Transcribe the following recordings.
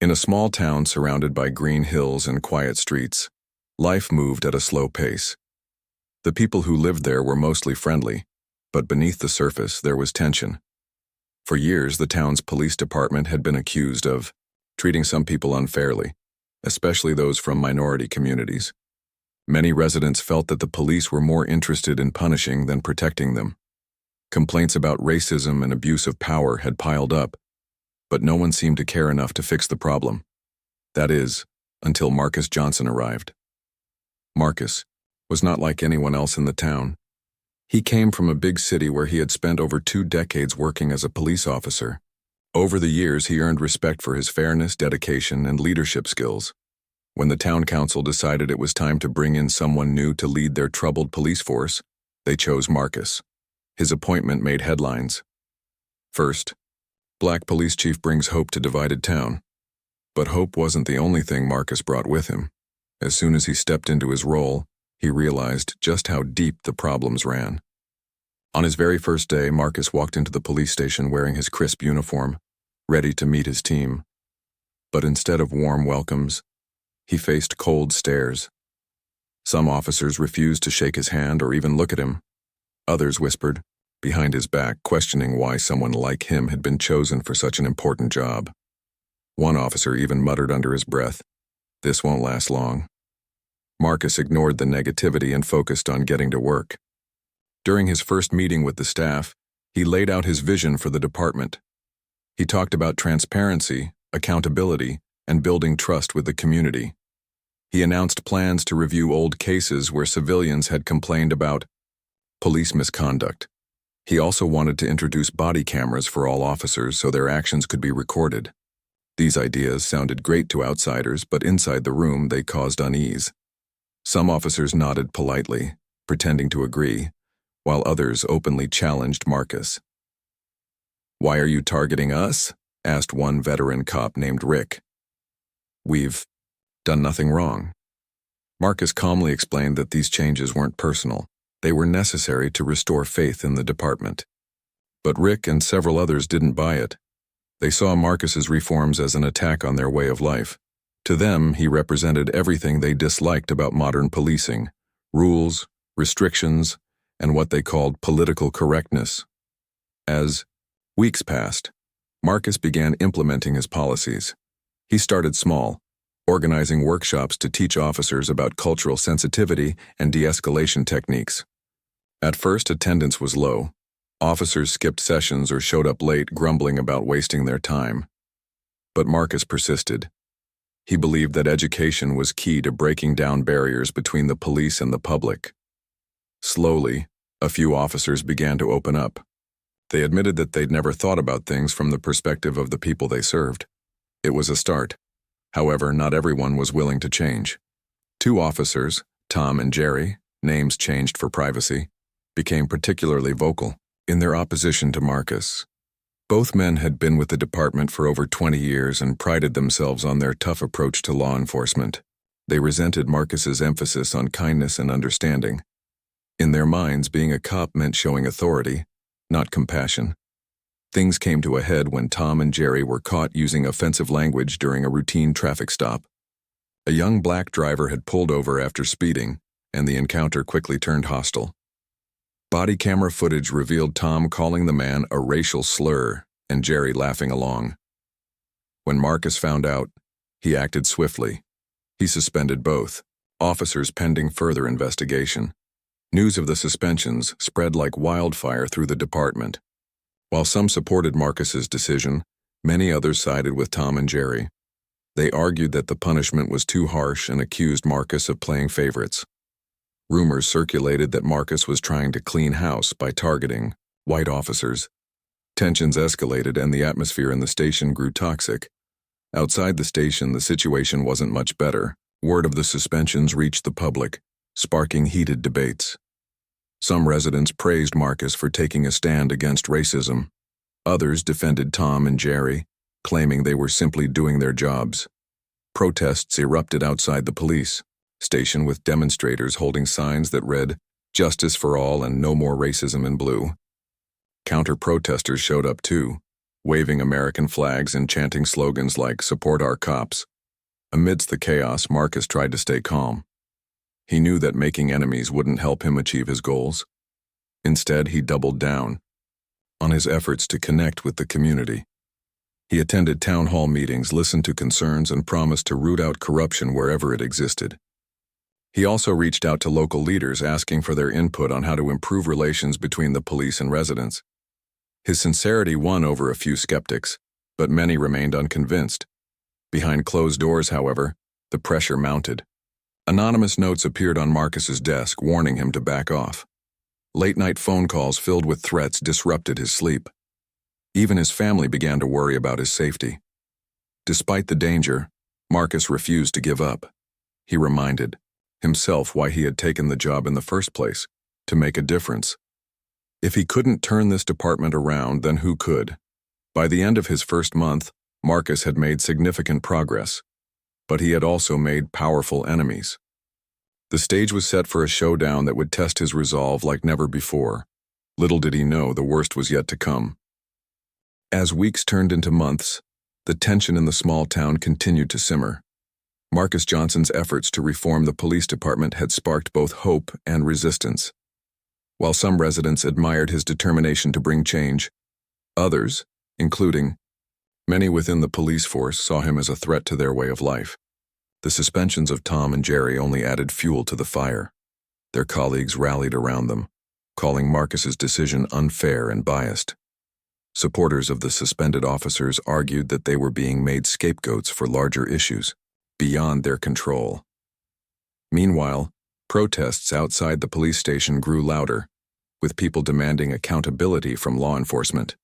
In a small town surrounded by green hills and quiet streets, life moved at a slow pace. The people who lived there were mostly friendly, but beneath the surface there was tension. For years, the town's police department had been accused of treating some people unfairly, especially those from minority communities. Many residents felt that the police were more interested in punishing than protecting them. Complaints about racism and abuse of power had piled up, but no one seemed to care enough to fix the problem. That is, until Marcus Johnson arrived. Marcus was not like anyone else in the town. He came from a big city where he had spent over 2 decades working as a police officer. Over the years, he earned respect for his fairness, dedication, and leadership skills. When the town council decided it was time to bring in someone new to lead their troubled police force, they chose Marcus. His appointment made headlines. First, Black police chief brings hope to divided town. But hope wasn't the only thing Marcus brought with him. As soon as he stepped into his role, he realized just how deep the problems ran. On his very first day, Marcus walked into the police station wearing his crisp uniform, ready to meet his team. But instead of warm welcomes, he faced cold stares. Some officers refused to shake his hand or even look at him. Others whispered, behind his back, questioning why someone like him had been chosen for such an important job. One officer even muttered under his breath, "This won't last long." Marcus ignored the negativity and focused on getting to work. During his first meeting with the staff, he laid out his vision for the department. He talked about transparency, accountability, and building trust with the community. He announced plans to review old cases where civilians had complained about police misconduct. He also wanted to introduce body cameras for all officers so their actions could be recorded. These ideas sounded great to outsiders, but inside the room they caused unease. Some officers nodded politely, pretending to agree, while others openly challenged Marcus. "Why are you targeting us?" asked one veteran cop named Rick. "We've done nothing wrong." Marcus calmly explained that these changes weren't personal. They were necessary to restore faith in the department. But Rick and several others didn't buy it. They saw Marcus's reforms as an attack on their way of life. To them, he represented everything they disliked about modern policing: rules, restrictions, and what they called political correctness. As weeks passed, Marcus began implementing his policies. He started small, organizing workshops to teach officers about cultural sensitivity and de-escalation techniques. At first, attendance was low. Officers skipped sessions or showed up late, grumbling about wasting their time. But Marcus persisted. He believed that education was key to breaking down barriers between the police and the public. Slowly, a few officers began to open up. They admitted that they'd never thought about things from the perspective of the people they served. It was a start. However, not everyone was willing to change. 2 officers, Tom and Jerry, names changed for privacy, became particularly vocal in their opposition to Marcus. Both men had been with the department for over 20 years and prided themselves on their tough approach to law enforcement. They resented Marcus's emphasis on kindness and understanding. In their minds, being a cop meant showing authority, not compassion. Things came to a head when Tom and Jerry were caught using offensive language during a routine traffic stop. A young black driver had pulled over after speeding, and the encounter quickly turned hostile. Body camera footage revealed Tom calling the man a racial slur and Jerry laughing along. When Marcus found out, he acted swiftly. He suspended both officers pending further investigation. News of the suspensions spread like wildfire through the department. While some supported Marcus's decision, many others sided with Tom and Jerry. They argued that the punishment was too harsh and accused Marcus of playing favorites. Rumors circulated that Marcus was trying to clean house by targeting white officers. Tensions escalated and the atmosphere in the station grew toxic. Outside the station, the situation wasn't much better. Word of the suspensions reached the public, sparking heated debates. Some residents praised Marcus for taking a stand against racism. Others defended Tom and Jerry, claiming they were simply doing their jobs. Protests erupted outside the police station with demonstrators holding signs that read, "Justice for all and no more racism" in blue. Counter-protesters showed up too, waving American flags and chanting slogans like "Support our cops." Amidst the chaos, Marcus tried to stay calm. He knew that making enemies wouldn't help him achieve his goals. Instead, he doubled down on his efforts to connect with the community. He attended town hall meetings, listened to concerns, and promised to root out corruption wherever it existed. He also reached out to local leaders, asking for their input on how to improve relations between the police and residents. His sincerity won over a few skeptics, but many remained unconvinced. Behind closed doors, however, the pressure mounted. Anonymous notes appeared on Marcus's desk, warning him to back off. Late-night phone calls filled with threats disrupted his sleep. Even his family began to worry about his safety. Despite the danger, Marcus refused to give up. He reminded himself why he had taken the job in the first place, to make a difference. If he couldn't turn this department around, then who could? By the end of his first month, Marcus had made significant progress, but he had also made powerful enemies. The stage was set for a showdown that would test his resolve like never before. Little did he know the worst was yet to come. As weeks turned into months, the tension in the small town continued to simmer. Marcus Johnson's efforts to reform the police department had sparked both hope and resistance. While some residents admired his determination to bring change, others, including many within the police force, saw him as a threat to their way of life. The suspensions of Tom and Jerry only added fuel to the fire. Their colleagues rallied around them, calling Marcus's decision unfair and biased. Supporters of the suspended officers argued that they were being made scapegoats for larger issues, beyond their control. Meanwhile, protests outside the police station grew louder, with people demanding accountability from law enforcement.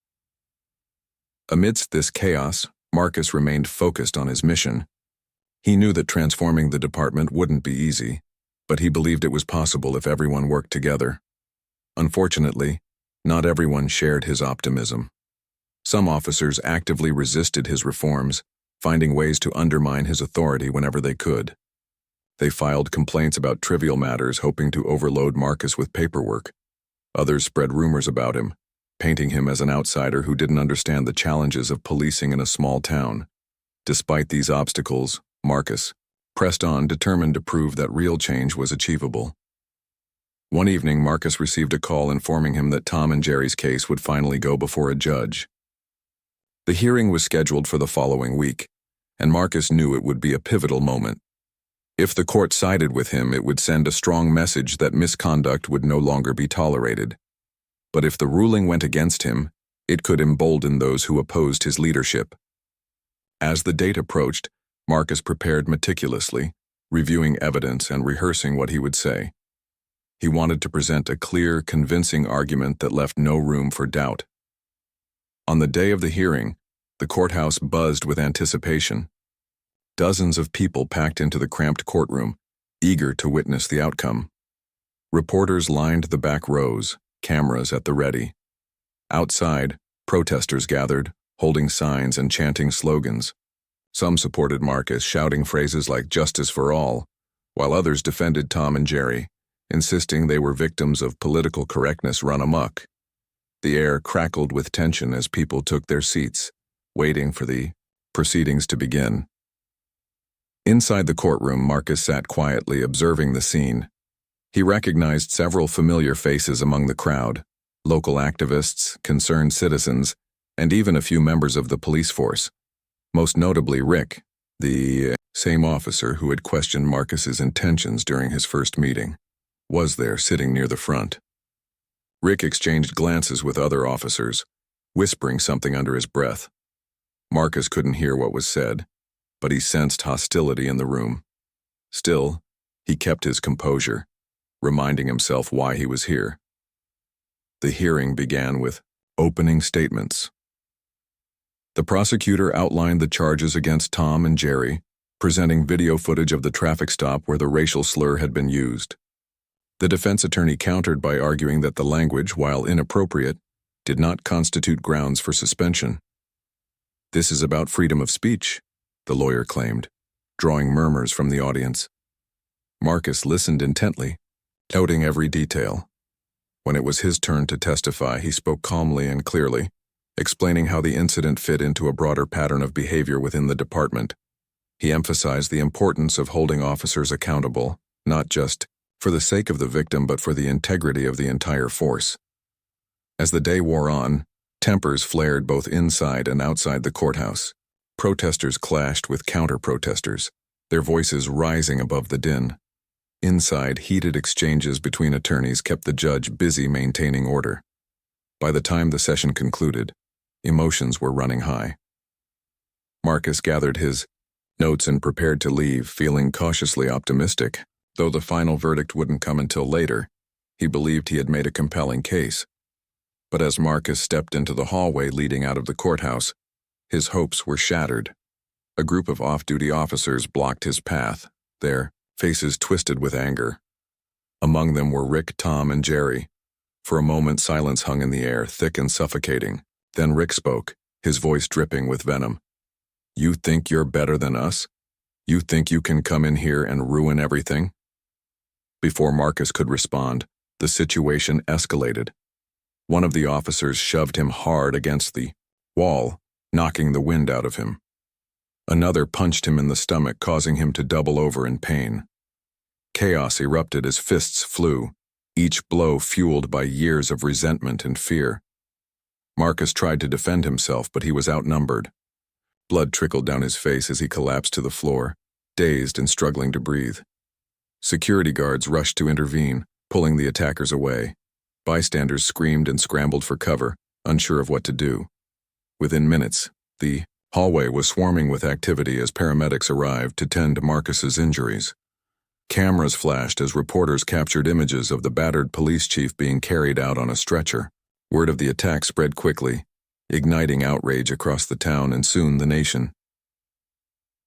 Amidst this chaos, Marcus remained focused on his mission. He knew that transforming the department wouldn't be easy, but he believed it was possible if everyone worked together. Unfortunately, not everyone shared his optimism. Some officers actively resisted his reforms, finding ways to undermine his authority whenever they could. They filed complaints about trivial matters, hoping to overload Marcus with paperwork. Others spread rumors about him, painting him as an outsider who didn't understand the challenges of policing in a small town. Despite these obstacles, Marcus pressed on, determined to prove that real change was achievable. One evening, Marcus received a call informing him that Tom and Jerry's case would finally go before a judge. The hearing was scheduled for the following week, and Marcus knew it would be a pivotal moment. If the court sided with him, it would send a strong message that misconduct would no longer be tolerated. But if the ruling went against him, it could embolden those who opposed his leadership. As the date approached, Marcus prepared meticulously, reviewing evidence and rehearsing what he would say. He wanted to present a clear, convincing argument that left no room for doubt. On the day of the hearing, the courthouse buzzed with anticipation. Dozens of people packed into the cramped courtroom, eager to witness the outcome. Reporters lined the back rows, cameras at the ready. Outside, protesters gathered, holding signs and chanting slogans. Some supported Marcus, shouting phrases like "Justice for all," while others defended Tom and Jerry, insisting they were victims of political correctness run amok. The air crackled with tension as people took their seats, waiting for the proceedings to begin. Inside the courtroom, Marcus sat quietly, observing the scene. He recognized several familiar faces among the crowd: local activists, concerned citizens, and even a few members of the police force. Most notably Rick, the same officer who had questioned Marcus's intentions during his first meeting, was there sitting near the front. Rick exchanged glances with other officers, whispering something under his breath. Marcus couldn't hear what was said, but he sensed hostility in the room. Still, he kept his composure, reminding himself why he was here. The hearing began with opening statements. The prosecutor outlined the charges against Tom and Jerry, presenting video footage of the traffic stop where the racial slur had been used. The defense attorney countered by arguing that the language, while inappropriate, did not constitute grounds for suspension. "This is about freedom of speech," the lawyer claimed, drawing murmurs from the audience. Marcus listened intently, noting every detail. When it was his turn to testify, he spoke calmly and clearly, explaining how the incident fit into a broader pattern of behavior within the department. He emphasized the importance of holding officers accountable, not just for the sake of the victim but for the integrity of the entire force. As the day wore on, tempers flared both inside and outside the courthouse. Protesters clashed with counter-protesters, their voices rising above the din. Inside, heated exchanges between attorneys kept the judge busy maintaining order. By the time the session concluded, emotions were running high. Marcus gathered his notes and prepared to leave, feeling cautiously optimistic. Though the final verdict wouldn't come until later, he believed he had made a compelling case. But as Marcus stepped into the hallway leading out of the courthouse, his hopes were shattered. A group of off-duty officers blocked his path, their faces twisted with anger. Among them were Rick, Tom, and Jerry. For a moment, silence hung in the air, thick and suffocating. Then Rick spoke, his voice dripping with venom. "You think you're better than us? You think you can come in here and ruin everything?" Before Marcus could respond, the situation escalated. One of the officers shoved him hard against the wall, knocking the wind out of him. Another punched him in the stomach, causing him to double over in pain. Chaos erupted as fists flew, each blow fueled by years of resentment and fear. Marcus tried to defend himself, but he was outnumbered. Blood trickled down his face as he collapsed to the floor, dazed and struggling to breathe. Security guards rushed to intervene, pulling the attackers away. Bystanders screamed and scrambled for cover, unsure of what to do. Within minutes, the hallway was swarming with activity as paramedics arrived to tend to Marcus's injuries. Cameras flashed as reporters captured images of the battered police chief being carried out on a stretcher. Word of the attack spread quickly, igniting outrage across the town and soon the nation.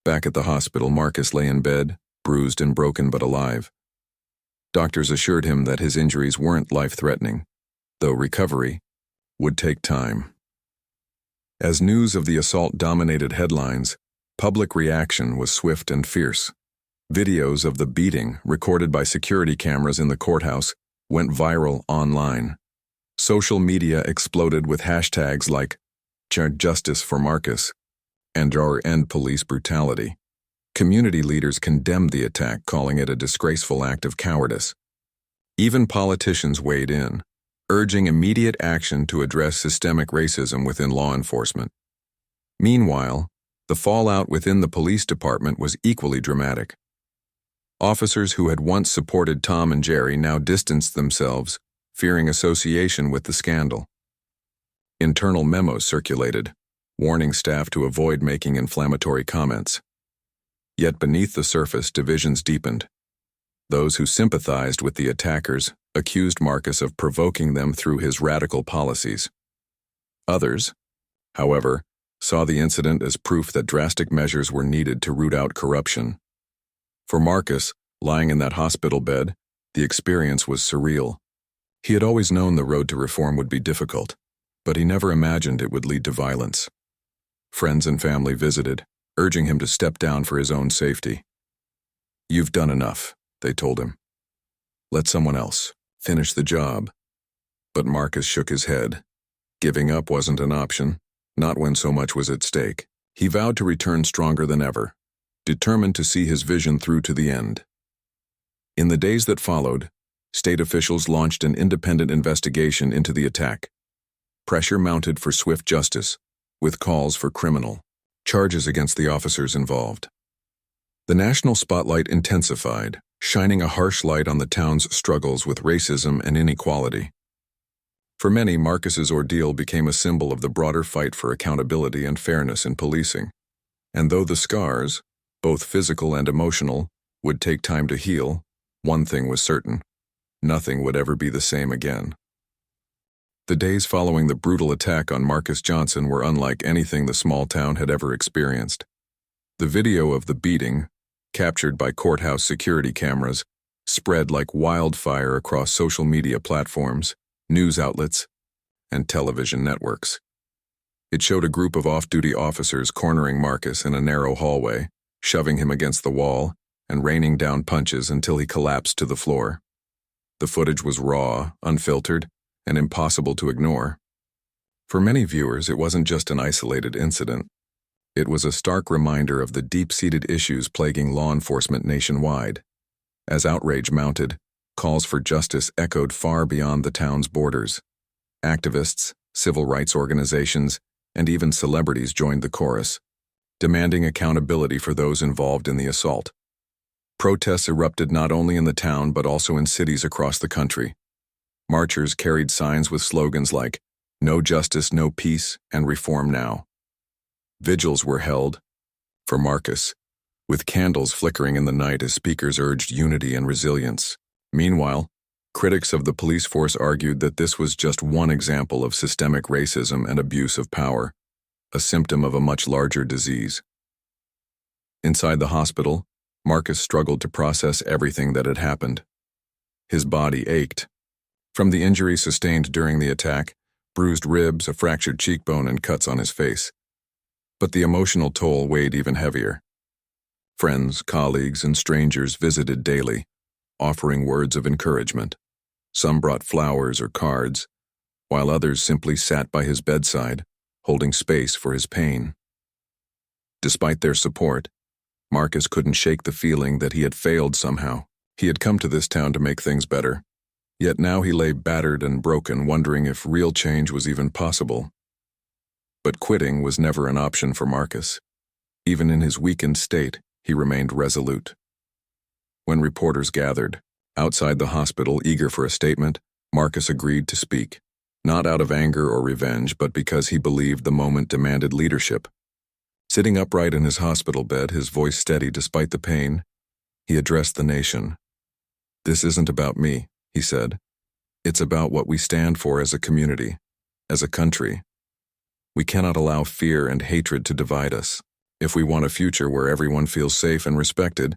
Back at the hospital, Marcus lay in bed, bruised and broken but alive. Doctors assured him that his injuries weren't life-threatening, though recovery would take time. As news of the assault dominated headlines, public reaction was swift and fierce. Videos of the beating, recorded by security cameras in the courthouse, went viral online. Social media exploded with hashtags like "Justice for Marcus" and "Or End Police Brutality." Community leaders condemned the attack, calling it a disgraceful act of cowardice. Even politicians weighed in, urging immediate action to address systemic racism within law enforcement. Meanwhile, the fallout within the police department was equally dramatic. Officers who had once supported Tom and Jerry now distanced themselves, fearing association with the scandal. Internal memos circulated, warning staff to avoid making inflammatory comments. Yet beneath the surface, divisions deepened. Those who sympathized with the attackers accused Marcus of provoking them through his radical policies. Others, however, saw the incident as proof that drastic measures were needed to root out corruption. For Marcus, lying in that hospital bed, the experience was surreal. He had always known the road to reform would be difficult, but he never imagined it would lead to violence. Friends and family visited, urging him to step down for his own safety. "You've done enough," they told him. "Let someone else finish the job." But Marcus shook his head. Giving up wasn't an option, not when so much was at stake. He vowed to return stronger than ever, determined to see his vision through to the end. In the days that followed, state officials launched an independent investigation into the attack. Pressure mounted for swift justice, with calls for criminal charges against the officers involved. The national spotlight intensified, shining a harsh light on the town's struggles with racism and inequality. For many, Marcus's ordeal became a symbol of the broader fight for accountability and fairness in policing. And though the scars, both physical and emotional, would take time to heal, one thing was certain: nothing would ever be the same again. The days following the brutal attack on Marcus Johnson were unlike anything the small town had ever experienced. The video of the beating, captured by courthouse security cameras, spread like wildfire across social media platforms, news outlets, and television networks. It showed a group of off-duty officers cornering Marcus in a narrow hallway, shoving him against the wall and raining down punches until he collapsed to the floor. The footage was raw, unfiltered, and impossible to ignore. For many viewers, it wasn't just an isolated incident. It was a stark reminder of the deep-seated issues plaguing law enforcement nationwide. As outrage mounted, calls for justice echoed far beyond the town's borders. Activists, civil rights organizations, and even celebrities joined the chorus, demanding accountability for those involved in the assault. Protests erupted not only in the town but also in cities across the country. Marchers carried signs with slogans like, "No justice, no peace, and reform now." Vigils were held for Marcus, with candles flickering in the night as speakers urged unity and resilience. Meanwhile, critics of the police force argued that this was just one example of systemic racism and abuse of power, a symptom of a much larger disease. Inside the hospital, Marcus struggled to process everything that had happened. His body ached. From the injuries sustained during the attack, bruised ribs, a fractured cheekbone, and cuts on his face. But the emotional toll weighed even heavier. Friends, colleagues, and strangers visited daily, offering words of encouragement. Some brought flowers or cards, while others simply sat by his bedside, holding space for his pain. Despite their support, Marcus couldn't shake the feeling that he had failed somehow. He had come to this town to make things better, yet now he lay battered and broken, wondering if real change was even possible. But quitting was never an option for Marcus. Even in his weakened state, he remained resolute. When reporters gathered outside the hospital eager for a statement, Marcus agreed to speak, not out of anger or revenge, but because he believed the moment demanded leadership. Sitting upright in his hospital bed, his voice steady despite the pain, he addressed the nation. "This isn't about me," he said. "It's about what we stand for as a community, as a country. We cannot allow fear and hatred to divide us. If we want a future where everyone feels safe and respected,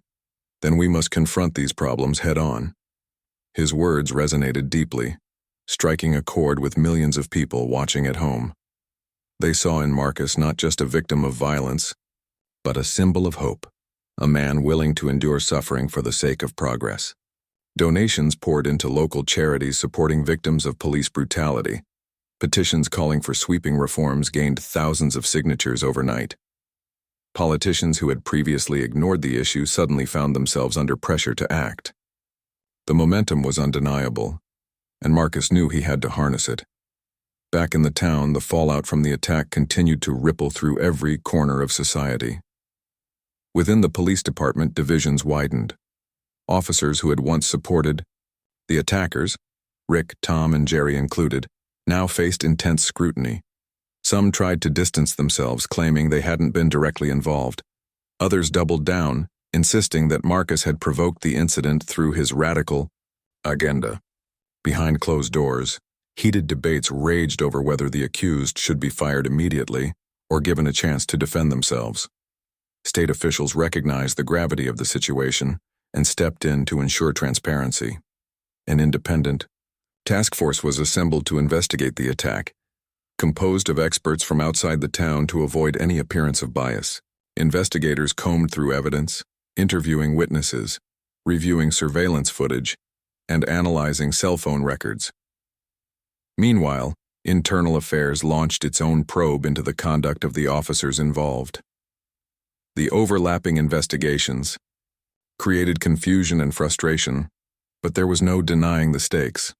then we must confront these problems head-on." His words resonated deeply, striking a chord with millions of people watching at home. They saw in Marcus not just a victim of violence, but a symbol of hope, a man willing to endure suffering for the sake of progress. Donations poured into local charities supporting victims of police brutality. Petitions calling for sweeping reforms gained thousands of signatures overnight. Politicians who had previously ignored the issue suddenly found themselves under pressure to act. The momentum was undeniable, and Marcus knew he had to harness it. Back in the town, the fallout from the attack continued to ripple through every corner of society. Within the police department, divisions widened. Officers who had once supported the attackers, Rick, Tom, and Jerry included, now faced intense scrutiny. Some tried to distance themselves, claiming they hadn't been directly involved. Others doubled down, insisting that Marcus had provoked the incident through his radical agenda. Behind closed doors, heated debates raged over whether the accused should be fired immediately or given a chance to defend themselves. State officials recognized the gravity of the situation and stepped in to ensure transparency. An independent task force was assembled to investigate the attack, composed of experts from outside the town to avoid any appearance of bias. Investigators combed through evidence, interviewing witnesses, reviewing surveillance footage, and analyzing cell phone records. Meanwhile, Internal Affairs launched its own probe into the conduct of the officers involved. The overlapping investigations created confusion and frustration, but there was no denying the stakes.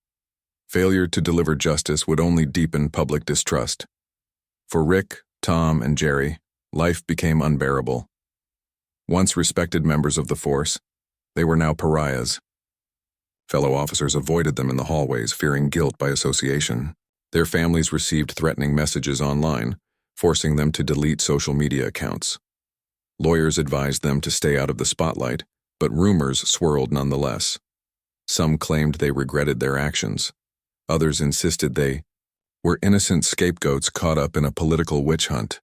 Failure to deliver justice would only deepen public distrust. For Rick, Tom, and Jerry, life became unbearable. Once respected members of the force, they were now pariahs. Fellow officers avoided them in the hallways, fearing guilt by association. Their families received threatening messages online, forcing them to delete social media accounts. Lawyers advised them to stay out of the spotlight, but rumors swirled nonetheless. Some claimed they regretted their actions. Others insisted they were innocent scapegoats caught up in a political witch hunt.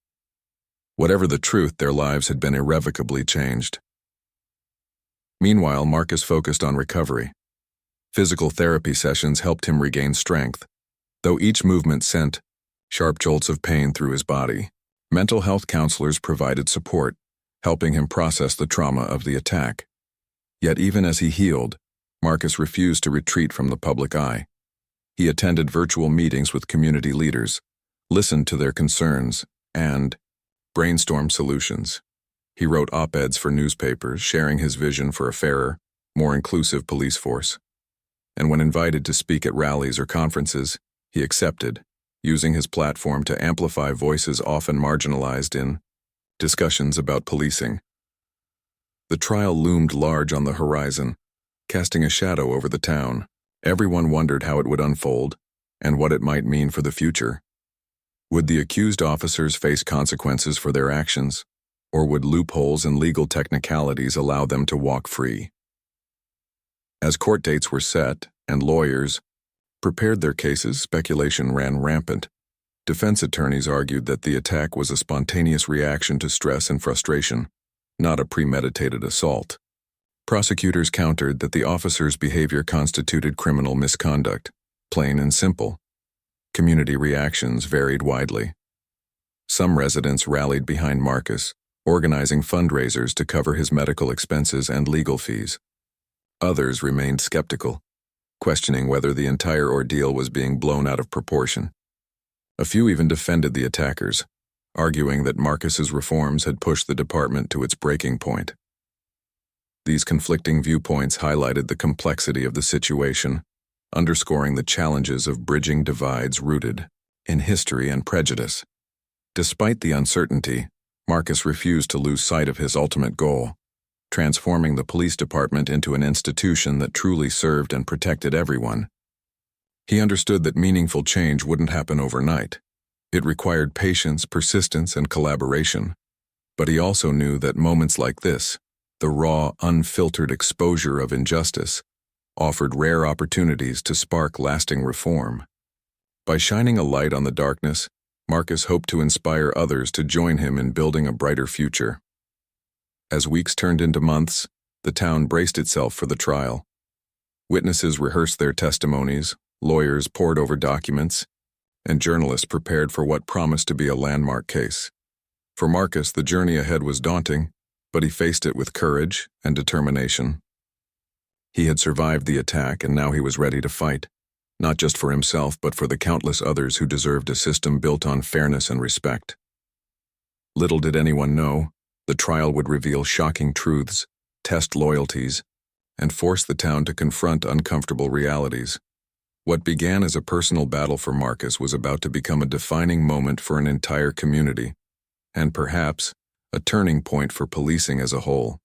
Whatever the truth, their lives had been irrevocably changed. Meanwhile, Marcus focused on recovery. Physical therapy sessions helped him regain strength, though each movement sent sharp jolts of pain through his body. Mental health counselors provided support, helping him process the trauma of the attack. Yet even as he healed, Marcus refused to retreat from the public eye. He attended virtual meetings with community leaders, listened to their concerns, and brainstormed solutions. He wrote op-eds for newspapers, sharing his vision for a fairer, more inclusive police force. And when invited to speak at rallies or conferences, he accepted, using his platform to amplify voices often marginalized in discussions about policing. The trial loomed large on the horizon, casting a shadow over the town. Everyone wondered how it would unfold and what it might mean for the future. Would the accused officers face consequences for their actions, or would loopholes and legal technicalities allow them to walk free? As court dates were set and lawyers prepared their cases, speculation ran rampant. Defense attorneys argued that the attack was a spontaneous reaction to stress and frustration, not a premeditated assault. Prosecutors countered that the officers' behavior constituted criminal misconduct, plain and simple. Community reactions varied widely. Some residents rallied behind Marcus, organizing fundraisers to cover his medical expenses and legal fees. Others remained skeptical, questioning whether the entire ordeal was being blown out of proportion. A few even defended the attackers, arguing that Marcus's reforms had pushed the department to its breaking point. These conflicting viewpoints highlighted the complexity of the situation, underscoring the challenges of bridging divides rooted in history and prejudice. Despite the uncertainty, Marcus refused to lose sight of his ultimate goal, transforming the police department into an institution that truly served and protected everyone. He understood that meaningful change wouldn't happen overnight. It required patience, persistence, and collaboration. But he also knew that moments like this, the raw, unfiltered exposure of injustice, offered rare opportunities to spark lasting reform. By shining a light on the darkness, Marcus hoped to inspire others to join him in building a brighter future. As weeks turned into months, the town braced itself for the trial. Witnesses rehearsed their testimonies, lawyers pored over documents, and journalists prepared for what promised to be a landmark case. For Marcus, the journey ahead was daunting, but he faced it with courage and determination. He had survived the attack, and now he was ready to fight, not just for himself, but for the countless others who deserved a system built on fairness and respect. Little did anyone know, the trial would reveal shocking truths, test loyalties, and force the town to confront uncomfortable realities. What began as a personal battle for Marcus was about to become a defining moment for an entire community, and perhaps a turning point for policing as a whole.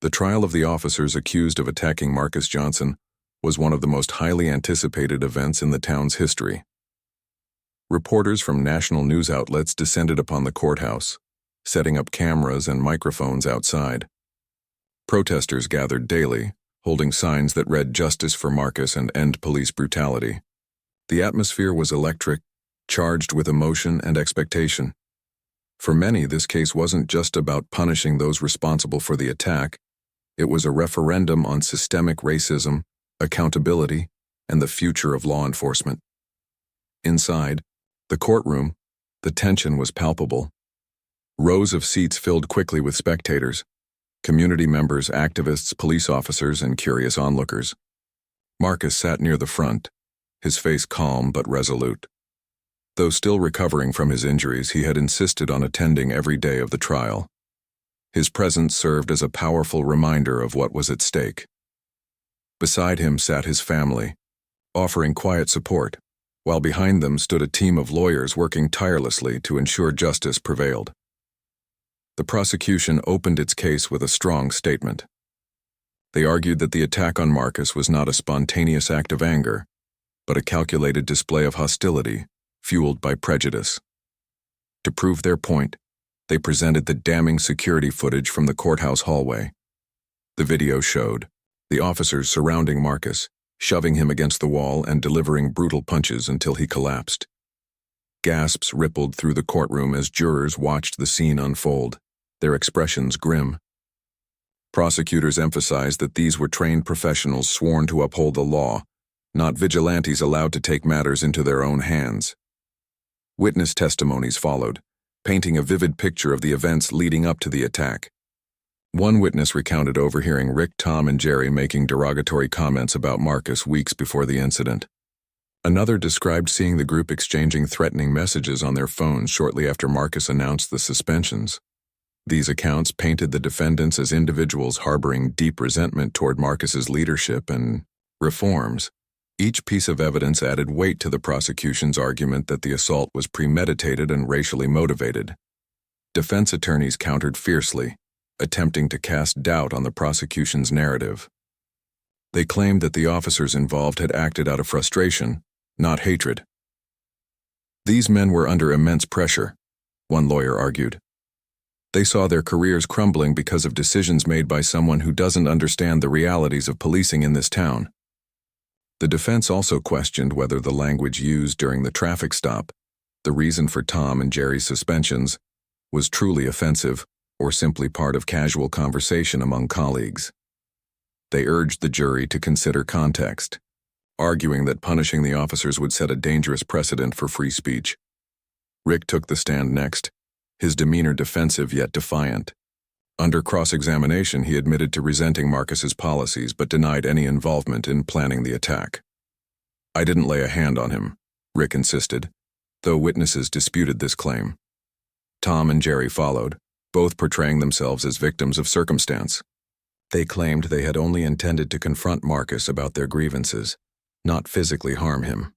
The trial of the officers accused of attacking Marcus Johnson was one of the most highly anticipated events in the town's history. Reporters from national news outlets descended upon the courthouse, setting up cameras and microphones outside. Protesters gathered daily, holding signs that read "Justice for Marcus" and "End Police Brutality." The atmosphere was electric, charged with emotion and expectation. For many, this case wasn't just about punishing those responsible for the attack. It was a referendum on systemic racism, accountability, and the future of law enforcement. Inside the courtroom, the tension was palpable. Rows of seats filled quickly with spectators, community members, activists, police officers, and curious onlookers. Marcus sat near the front, his face calm but resolute. Though still recovering from his injuries, he had insisted on attending every day of the trial. His presence served as a powerful reminder of what was at stake. Beside him sat his family, offering quiet support, while behind them stood a team of lawyers working tirelessly to ensure justice prevailed. The prosecution opened its case with a strong statement. They argued that the attack on Marcus was not a spontaneous act of anger, but a calculated display of hostility, fueled by prejudice. To prove their point, they presented the damning security footage from the courthouse hallway. The video showed the officers surrounding Marcus, shoving him against the wall and delivering brutal punches until he collapsed. Gasps rippled through the courtroom as jurors watched the scene unfold, their expressions grim. Prosecutors emphasized that these were trained professionals sworn to uphold the law, not vigilantes allowed to take matters into their own hands. Witness testimonies followed, painting a vivid picture of the events leading up to the attack. One witness recounted overhearing Rick, Tom, and Jerry making derogatory comments about Marcus weeks before the incident. Another described seeing the group exchanging threatening messages on their phones shortly after Marcus announced the suspensions. These accounts painted the defendants as individuals harboring deep resentment toward Marcus's leadership and reforms. Each piece of evidence added weight to the prosecution's argument that the assault was premeditated and racially motivated. Defense attorneys countered fiercely, attempting to cast doubt on the prosecution's narrative. They claimed that the officers involved had acted out of frustration, not hatred. These men were under immense pressure, one lawyer argued. They saw their careers crumbling because of decisions made by someone who doesn't understand the realities of policing in this town. The defense also questioned whether the language used during the traffic stop, the reason for Tom and Jerry's suspensions, was truly offensive or simply part of casual conversation among colleagues. They urged the jury to consider context, arguing that punishing the officers would set a dangerous precedent for free speech. Rick took the stand next, his demeanor defensive yet defiant. Under cross-examination, he admitted to resenting Marcus's policies but denied any involvement in planning the attack. "I didn't lay a hand on him," Rick insisted, though witnesses disputed this claim. Tom and Jerry followed, both portraying themselves as victims of circumstance. They claimed they had only intended to confront Marcus about their grievances, not physically harm him.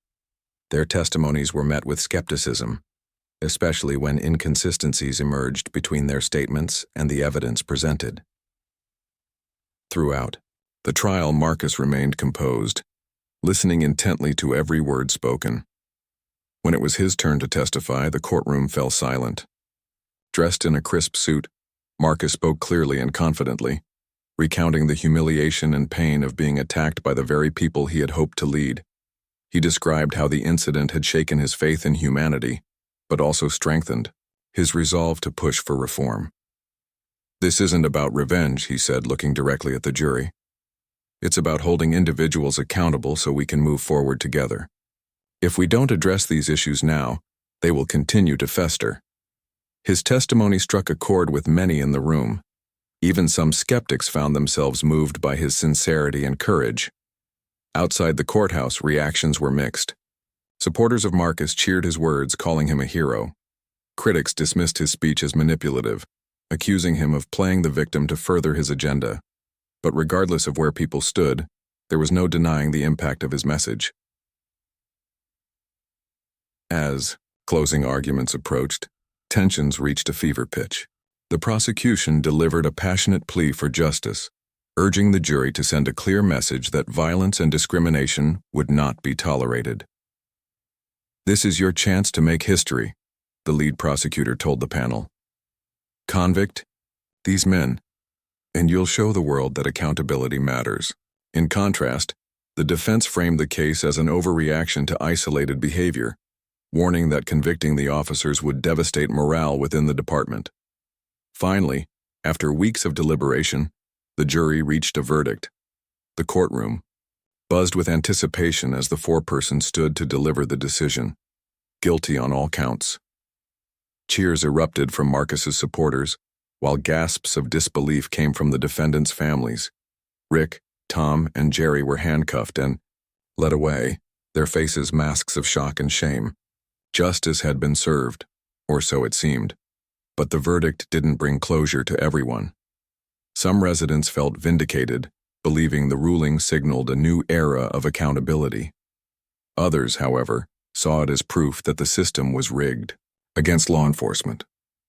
Their testimonies were met with skepticism, especially when inconsistencies emerged between their statements and the evidence presented. Throughout the trial, Marcus remained composed, listening intently to every word spoken. When it was his turn to testify, the courtroom fell silent. Dressed in a crisp suit, Marcus spoke clearly and confidently, recounting the humiliation and pain of being attacked by the very people he had hoped to lead. He described how the incident had shaken his faith in humanity, but also strengthened his resolve to push for reform. "This isn't about revenge," he said, looking directly at the jury. "It's about holding individuals accountable so we can move forward together. If we don't address these issues now, they will continue to fester." His testimony struck a chord with many in the room. Even some skeptics found themselves moved by his sincerity and courage. Outside the courthouse, reactions were mixed. Supporters of Marcus cheered his words, calling him a hero. Critics dismissed his speech as manipulative, accusing him of playing the victim to further his agenda. But regardless of where people stood, there was no denying the impact of his message. As closing arguments approached, tensions reached a fever pitch. The prosecution delivered a passionate plea for justice, urging the jury to send a clear message that violence and discrimination would not be tolerated. "This is your chance to make history," the lead prosecutor told the panel. "Convict these men, and you'll show the world that accountability matters." In contrast, the defense framed the case as an overreaction to isolated behavior, warning that convicting the officers would devastate morale within the department. Finally, after weeks of deliberation, the jury reached a verdict. The courtroom buzzed with anticipation as the foreperson stood to deliver the decision. Guilty on all counts. Cheers erupted from Marcus's supporters, while gasps of disbelief came from the defendants' families. Rick, Tom, and Jerry were handcuffed and led away, their faces masks of shock and shame. Justice had been served, or so it seemed. But the verdict didn't bring closure to everyone. Some residents felt vindicated, believing the ruling signaled a new era of accountability. Others, however, saw it as proof that the system was rigged against law enforcement.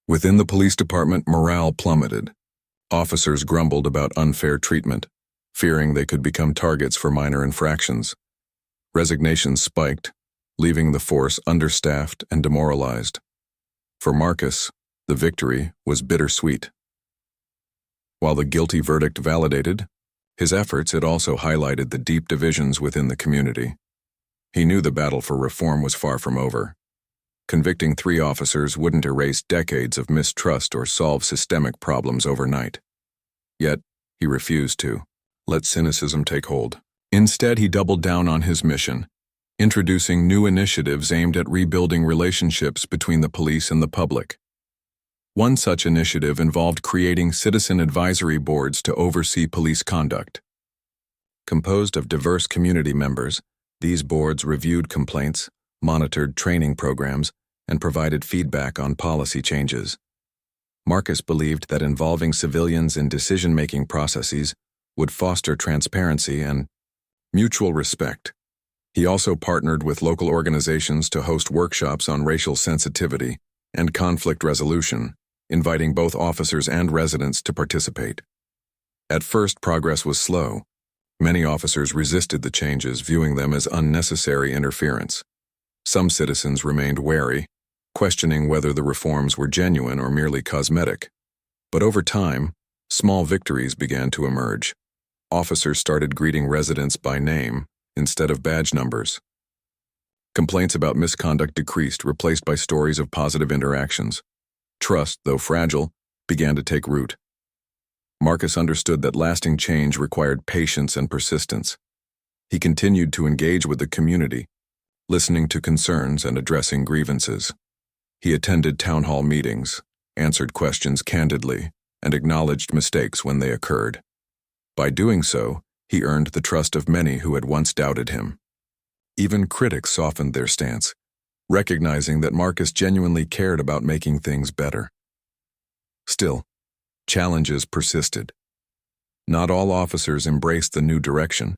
Within the police department, morale plummeted. Officers grumbled about unfair treatment, fearing they could become targets for minor infractions. Resignations spiked, leaving the force understaffed and demoralized. For Marcus, the victory was bittersweet. While the guilty verdict validated his efforts, it also highlighted the deep divisions within the community. He knew the battle for reform was far from over. Convicting 3 officers wouldn't erase decades of mistrust or solve systemic problems overnight. Yet, he refused to let cynicism take hold. Instead, he doubled down on his mission, introducing new initiatives aimed at rebuilding relationships between the police and the public. One such initiative involved creating citizen advisory boards to oversee police conduct. Composed of diverse community members, These boards reviewed complaints, monitored training programs, and provided feedback on policy changes. Marcus believed that involving civilians in decision-making processes would foster transparency and mutual respect. He also partnered with local organizations to host workshops on racial sensitivity and conflict resolution, inviting both officers and residents to participate. At first, progress was slow. Many officers resisted the changes, viewing them as unnecessary interference. Some citizens remained wary, questioning whether the reforms were genuine or merely cosmetic. But over time, small victories began to emerge. Officers started greeting residents by name instead of badge numbers. Complaints about misconduct decreased, replaced by stories of positive interactions. Trust, though fragile, began to take root. Marcus understood that lasting change required patience and persistence. He continued to engage with the community, listening to concerns and addressing grievances. He attended town hall meetings, answered questions candidly, and acknowledged mistakes when they occurred. By doing so, he earned the trust of many who had once doubted him. Even critics softened their stance, recognizing that Marcus genuinely cared about making things better. Still, challenges persisted. Not all officers embraced the new direction,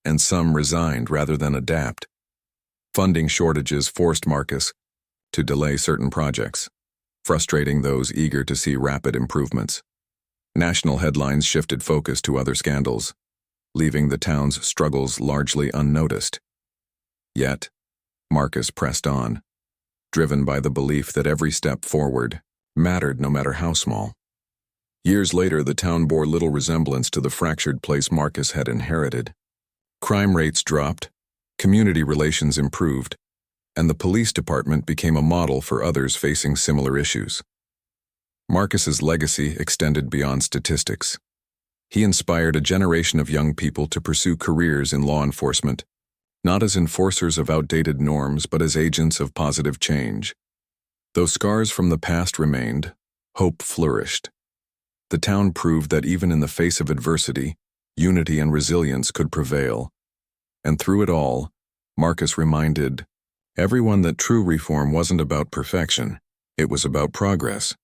and some resigned rather than adapt. Funding shortages forced Marcus to delay certain projects, frustrating those eager to see rapid improvements. National headlines shifted focus to other scandals, leaving the town's struggles largely unnoticed. Yet, Marcus pressed on, driven by the belief that every step forward mattered no matter how small. Years later, the town bore little resemblance to the fractured place Marcus had inherited. Crime rates dropped, community relations improved, and the police department became a model for others facing similar issues. Marcus's legacy extended beyond statistics. He inspired a generation of young people to pursue careers in law enforcement, not as enforcers of outdated norms, but as agents of positive change. Though scars from the past remained, hope flourished. The town proved that even in the face of adversity, unity and resilience could prevail. And through it all, Marcus reminded everyone that true reform wasn't about perfection, it was about progress.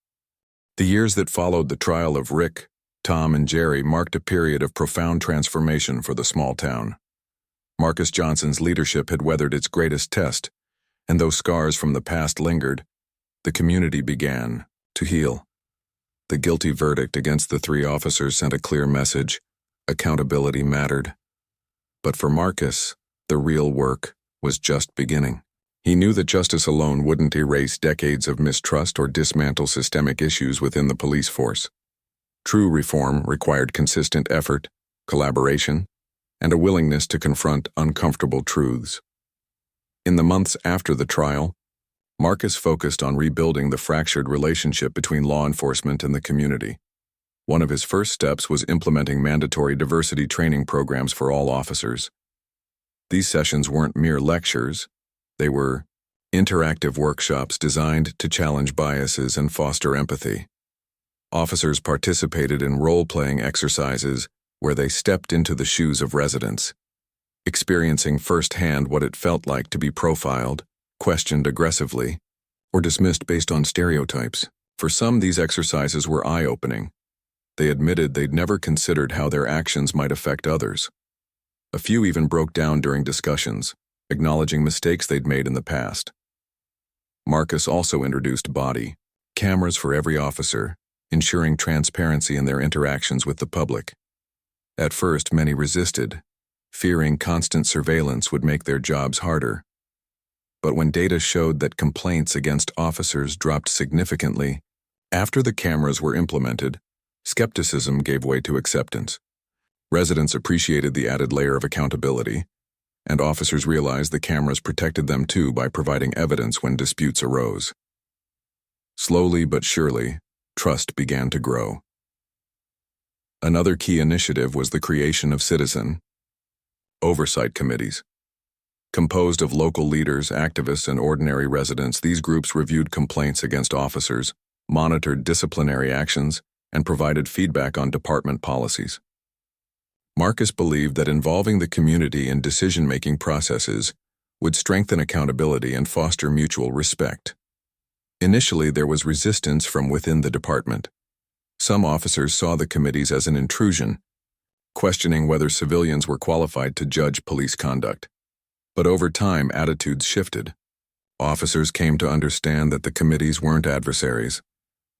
The years that followed the trial of Rick, Tom, and Jerry marked a period of profound transformation for the small town. Marcus Johnson's leadership had weathered its greatest test, and though scars from the past lingered, the community began to heal. The guilty verdict against the 3 officers sent a clear message: accountability mattered. But for Marcus, the real work was just beginning. He knew that justice alone wouldn't erase decades of mistrust or dismantle systemic issues within the police force. True reform required consistent effort, collaboration, and a willingness to confront uncomfortable truths. In the months after the trial, Marcus focused on rebuilding the fractured relationship between law enforcement and the community. One of his first steps was implementing mandatory diversity training programs for all officers. These sessions weren't mere lectures. They were interactive workshops designed to challenge biases and foster empathy. Officers participated in role-playing exercises where they stepped into the shoes of residents, experiencing firsthand what it felt like to be profiled, questioned aggressively, or dismissed based on stereotypes. For some, these exercises were eye-opening. They admitted they'd never considered how their actions might affect others. A few even broke down during discussions, acknowledging mistakes they'd made in the past. Marcus also introduced body cameras for every officer, ensuring transparency in their interactions with the public. At first, many resisted, fearing constant surveillance would make their jobs harder. But when data showed that complaints against officers dropped significantly after the cameras were implemented, skepticism gave way to acceptance. Residents appreciated the added layer of accountability, and officers realized the cameras protected them too by providing evidence when disputes arose. Slowly but surely, trust began to grow. Another key initiative was the creation of citizen oversight committees. Composed of local leaders, activists, and ordinary residents, these groups reviewed complaints against officers, monitored disciplinary actions, and provided feedback on department policies. Marcus believed that involving the community in decision-making processes would strengthen accountability and foster mutual respect. Initially, there was resistance from within the department. Some officers saw the committees as an intrusion, questioning whether civilians were qualified to judge police conduct. But over time, attitudes shifted. Officers came to understand that the committees weren't adversaries.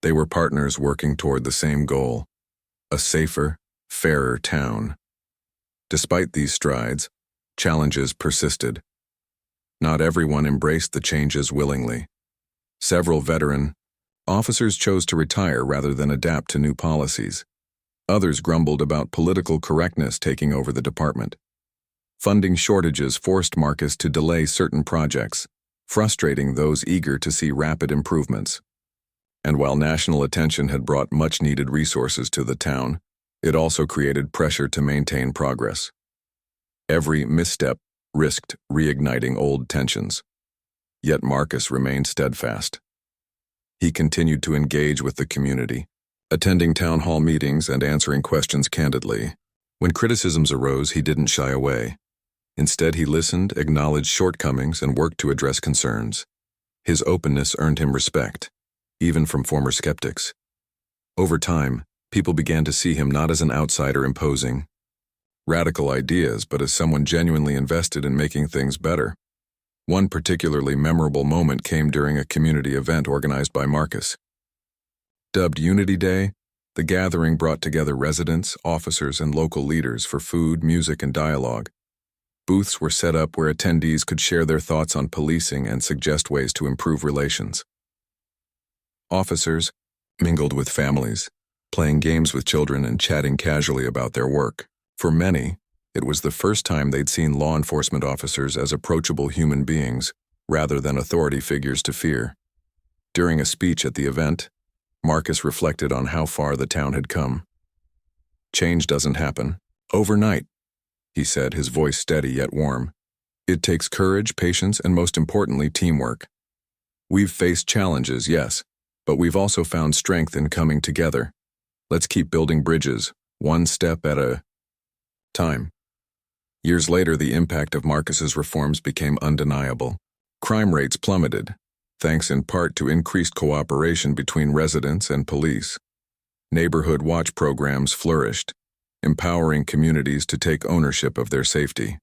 They were partners working toward the same goal: a safer, fairer town. Despite these strides, challenges persisted. Not everyone embraced the changes willingly. Several veteran officers chose to retire rather than adapt to new policies. Others grumbled about political correctness taking over the department. Funding shortages forced Marcus to delay certain projects, frustrating those eager to see rapid improvements. And while national attention had brought much-needed resources to the town, it also created pressure to maintain progress. Every misstep risked reigniting old tensions. Yet Marcus remained steadfast. He continued to engage with the community, attending town hall meetings and answering questions candidly. When criticisms arose, he didn't shy away. Instead, he listened, acknowledged shortcomings, and worked to address concerns. His openness earned him respect, even from former skeptics. Over time, people began to see him not as an outsider imposing radical ideas, but as someone genuinely invested in making things better. One particularly memorable moment came during a community event organized by Marcus. Dubbed Unity Day, the gathering brought together residents, officers, and local leaders for food, music, and dialogue. Booths were set up where attendees could share their thoughts on policing and suggest ways to improve relations. Officers mingled with families, playing games with children and chatting casually about their work. For many, it was the first time they'd seen law enforcement officers as approachable human beings, rather than authority figures to fear. During a speech at the event, Marcus reflected on how far the town had come. "Change doesn't happen overnight," he said, his voice steady yet warm. "It takes courage, patience, and most importantly, teamwork. We've faced challenges, yes, but we've also found strength in coming together. Let's keep building bridges, one step at a time." Years later, the impact of Marcus's reforms became undeniable. Crime rates plummeted, thanks in part to increased cooperation between residents and police. Neighborhood watch programs flourished, empowering communities to take ownership of their safety.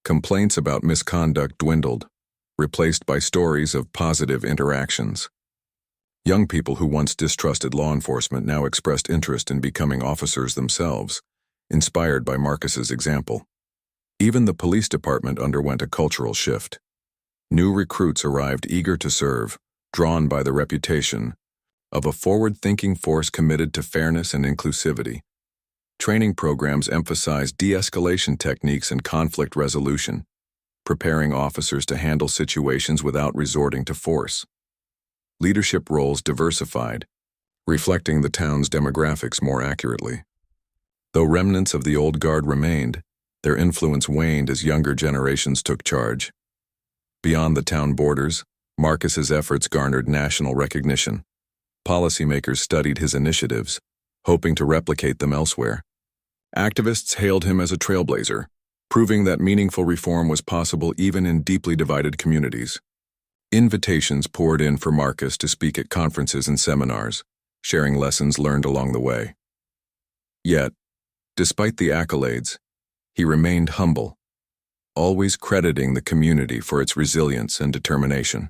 Complaints about misconduct dwindled, replaced by stories of positive interactions. Young people who once distrusted law enforcement now expressed interest in becoming officers themselves, inspired by Marcus's example. Even the police department underwent a cultural shift. New recruits arrived eager to serve, drawn by the reputation of a forward-thinking force committed to fairness and inclusivity. Training programs emphasized de-escalation techniques and conflict resolution, preparing officers to handle situations without resorting to force. Leadership roles diversified, reflecting the town's demographics more accurately. Though remnants of the old guard remained, their influence waned as younger generations took charge. Beyond the town borders, Marcus's efforts garnered national recognition. Policymakers studied his initiatives, hoping to replicate them elsewhere. Activists hailed him as a trailblazer, proving that meaningful reform was possible even in deeply divided communities. Invitations poured in for Marcus to speak at conferences and seminars, sharing lessons learned along the way. Yet, despite the accolades, he remained humble, always crediting the community for its resilience and determination.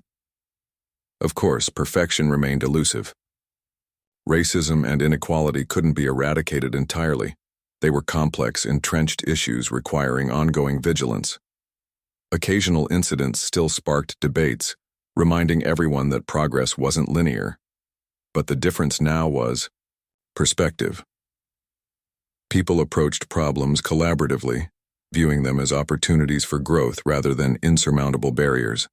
Of course, perfection remained elusive. Racism and inequality couldn't be eradicated entirely. They were complex, entrenched issues requiring ongoing vigilance. Occasional incidents still sparked debates, reminding everyone that progress wasn't linear. But the difference now was perspective. People approached problems collaboratively, viewing them as opportunities for growth rather than insurmountable barriers.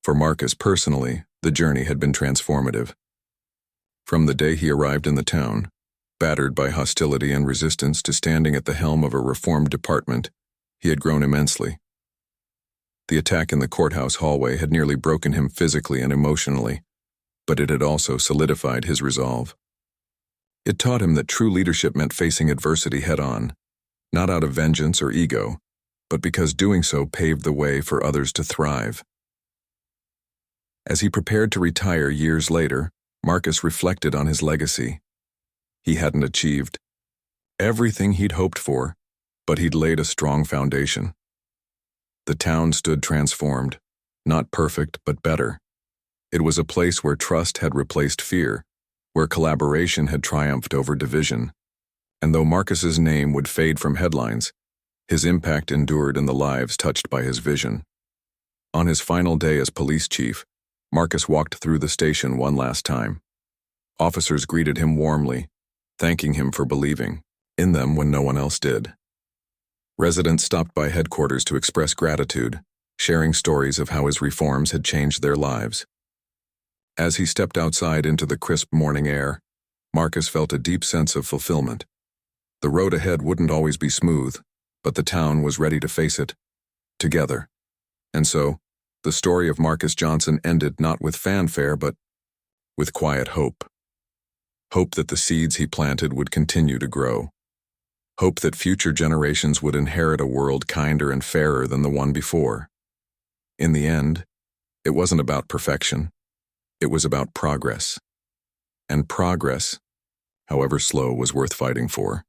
For Marcus personally, the journey had been transformative. From the day he arrived in the town, battered by hostility and resistance, to standing at the helm of a reformed department, he had grown immensely. The attack in the courthouse hallway had nearly broken him physically and emotionally, but it had also solidified his resolve. It taught him that true leadership meant facing adversity head-on, not out of vengeance or ego, but because doing so paved the way for others to thrive. As he prepared to retire years later, Marcus reflected on his legacy. He hadn't achieved everything he'd hoped for, but he'd laid a strong foundation. The town stood transformed, not perfect, but better. It was a place where trust had replaced fear, where collaboration had triumphed over division. And though Marcus's name would fade from headlines, his impact endured in the lives touched by his vision. On his final day as police chief, Marcus walked through the station one last time. Officers greeted him warmly, thanking him for believing in them when no one else did. Residents stopped by headquarters to express gratitude, sharing stories of how his reforms had changed their lives. As he stepped outside into the crisp morning air, Marcus felt a deep sense of fulfillment. The road ahead wouldn't always be smooth, but the town was ready to face it, together. And so, the story of Marcus Johnson ended not with fanfare, but with quiet hope. Hope that the seeds he planted would continue to grow. Hope that future generations would inherit a world kinder and fairer than the one before. In the end, it wasn't about perfection. It was about progress. And progress, however slow, was worth fighting for.